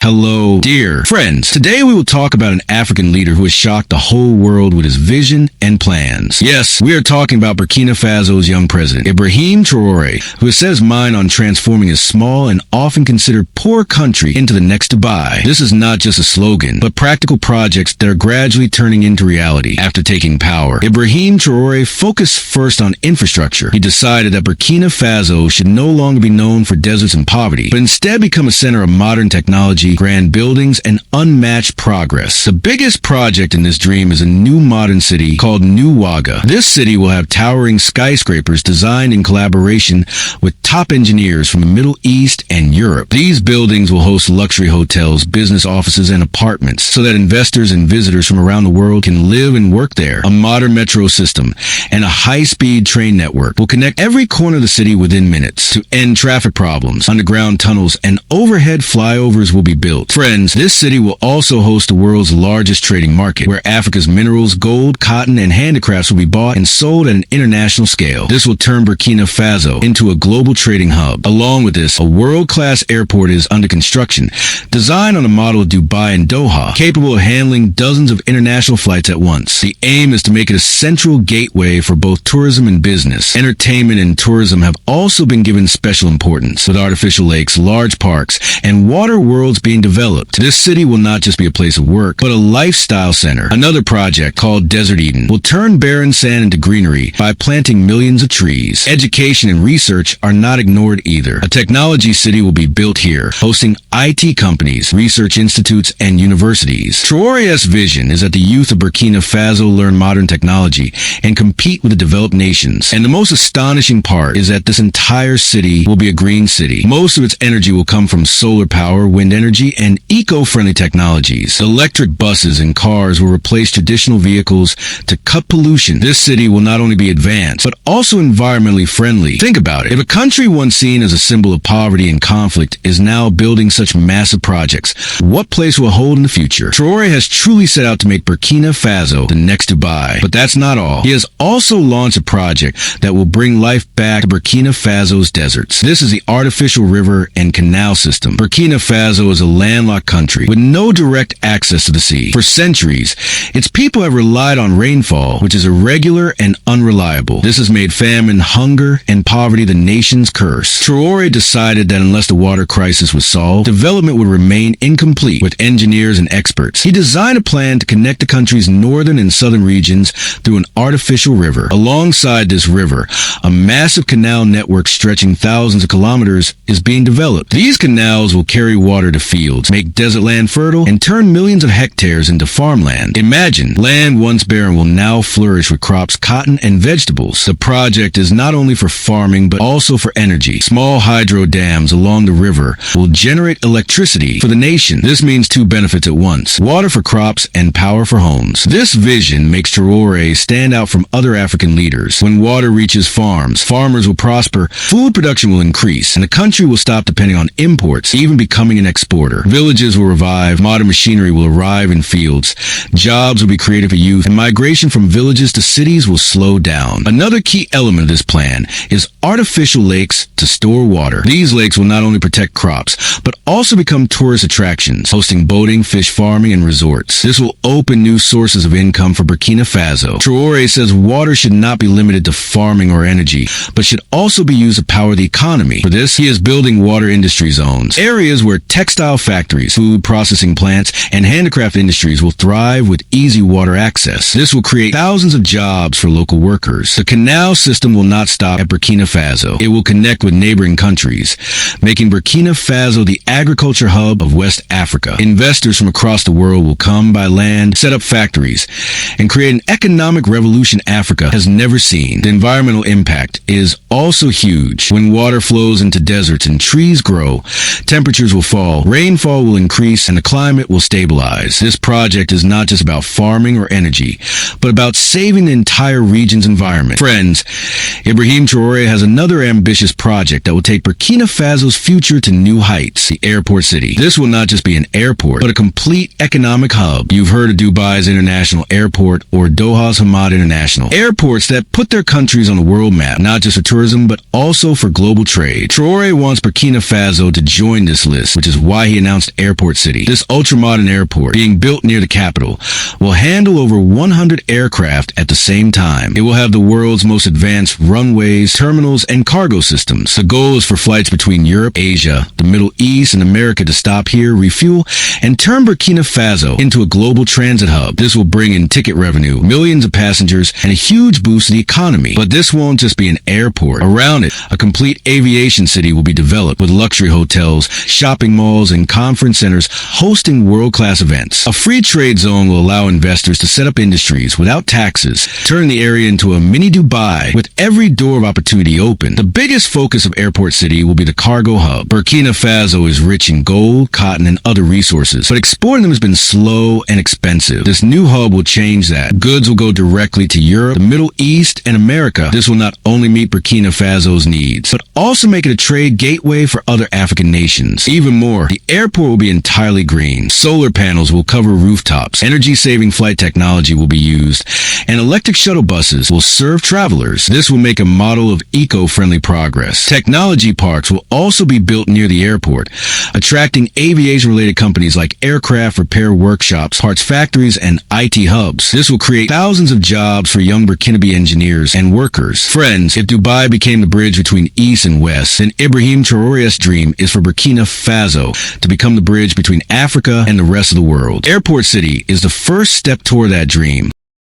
Hello, dear friends. Today we will talk about an African leader who has shocked the whole world with his vision and plans. Yes, we are talking about Burkina Faso's young president, Ibrahim Traoré, who has set his mind on transforming his small and often considered poor country into the next Dubai. This is not just a slogan, but practical projects that are gradually turning into reality after taking power. Ibrahim Traoré focused first on infrastructure. He decided that Burkina Faso should no longer be known for deserts and poverty, but instead become a center of modern technology, grand buildings, and unmatched progress. The biggest project in this dream is a new modern city called New Ouaga. This city will have towering skyscrapers designed in collaboration with top engineers from the Middle East and Europe. These buildings will host luxury hotels, business offices, and apartments so that investors and visitors from around the world can live and work there. A modern metro system and a high-speed train network will connect every corner of the city within minutes. To end traffic problems, underground tunnels and overhead flyovers will be built. Friends, this city will also host the world's largest trading market, where Africa's minerals, gold, cotton, and handicrafts will be bought and sold at an international scale. This will turn Burkina Faso into a global trading hub. Along with this, a world-class airport is under construction, designed on a model of Dubai and Doha, capable of handling dozens of international flights at once. The aim is to make it a central gateway for both tourism and business. Entertainment and tourism have also been given special importance, with artificial lakes, large parks, and water worlds being developed. This city will not just be a place of work, but a lifestyle center. Another project, called Desert Eden, will turn barren sand into greenery by planting millions of trees. Education and research are not ignored either. A technology city will be built here, hosting IT companies, research institutes, and universities. Traoré's vision is that the youth of Burkina Faso learn modern technology and compete with the developed nations. And the most astonishing part is that this entire city will be a green city. Most of its energy will come from solar power, wind energy, and eco-friendly technologies. Electric buses and cars will replace traditional vehicles to cut pollution. This city will not only be advanced, but also environmentally friendly. Think about it. If a country once seen as a symbol of poverty and conflict is now building such massive projects, what place will it hold in the future? Traoré has truly set out to make Burkina Faso the next Dubai. But that's not all. He has also launched a project that will bring life back to Burkina Faso's deserts. This is the artificial river and canal system. Burkina Faso is a landlocked country with no direct access to the sea. For centuries, its people have relied on rainfall, which is irregular and unreliable. This has made famine, hunger, and poverty the nation's curse. Traoré decided that unless the water crisis was solved, development would remain incomplete. With engineers and experts, he designed a plan to connect the country's northern and southern regions through an artificial river. Alongside this river, a massive canal network stretching thousands of kilometers is being developed. These canals will carry water to fields, make desert land fertile, and turn millions of hectares into farmland. Imagine, land once barren will now flourish with crops, cotton, and vegetables. The project is not only for farming, but also for energy. Small hydro dams along the river will generate electricity for the nation. This means two benefits at once: water for crops and power for homes. This vision makes Traoré stand out from other African leaders. When water reaches farms, farmers will prosper, food production will increase, and the country will stop depending on imports, even becoming an exporter. Villages will revive, modern machinery will arrive in fields, jobs will be created for youth, and migration from villages to cities will slow down. Another key element of this plan is artificial lakes to store water. These lakes will not only protect crops, but also become tourist attractions, hosting boating, fish farming, and resorts. This will open new sources of income for Burkina Faso. Traoré says water should not be limited to farming or energy, but should also be used to power the economy. For this, he is building water industry zones, areas where textile factories, food processing plants, and handicraft industries will thrive with easy water access. This will create thousands of jobs for local workers. The canal system will not stop at Burkina Faso. It will connect with neighboring countries, making Burkina Faso the agriculture hub of West Africa. Investors from across the world will come by land, set up factories, and create an economic revolution Africa has never seen. The environmental impact is also huge. When water flows into deserts and trees grow, temperatures will fall, rainfall will increase, and the climate will stabilize. This project is not just about farming or energy, but about saving the entire region's environment. Friends, Ibrahim Traoré has another ambitious project that will take Burkina Faso's future to new heights: the airport city. This will not just be an airport, but a complete economic hub. You've heard of Dubai's International Airport or Doha's Hamad International. Airports that put their countries on the world map, not just for tourism, but also for global trade. Traoré wants Burkina Faso to join this list, which is why he already announced Airport City. This ultra-modern airport, being built near the capital, will handle over 100 aircraft at the same time. It will have the world's most advanced runways, terminals, and cargo systems. The goal is for flights between Europe, Asia, the Middle East, and America to stop here, refuel, and turn Burkina Faso into a global transit hub. This will bring in ticket revenue, millions of passengers, and a huge boost to the economy. But this won't just be an airport. Around it, a complete aviation city will be developed with luxury hotels, shopping malls, and conference centers hosting world-class events. A free trade zone will allow investors to set up industries without taxes, turning the area into a mini Dubai with every door of opportunity open. The biggest focus of Airport City will be the cargo hub. Burkina Faso is rich in gold, cotton, and other resources, but exporting them has been slow and expensive. This new hub will change that. Goods will go directly to Europe, the Middle East, and America. This will not only meet Burkina Faso's needs, but also make it a trade gateway for other African nations. Even more, the airport will be entirely green. Solar panels will cover rooftops, energy-saving flight technology will be used, and electric shuttle buses will serve travelers. This will make a model of eco-friendly progress. Technology parks will also be built near the airport, attracting aviation-related companies like aircraft repair workshops, parts factories, and IT hubs. This will create thousands of jobs for young Burkinabe engineers and workers. Friends, if Dubai became the bridge between East and West, then Ibrahim Traoré's dream is for Burkina Faso to become the bridge between Africa and the rest of the world. Airport City is the first step toward that dream.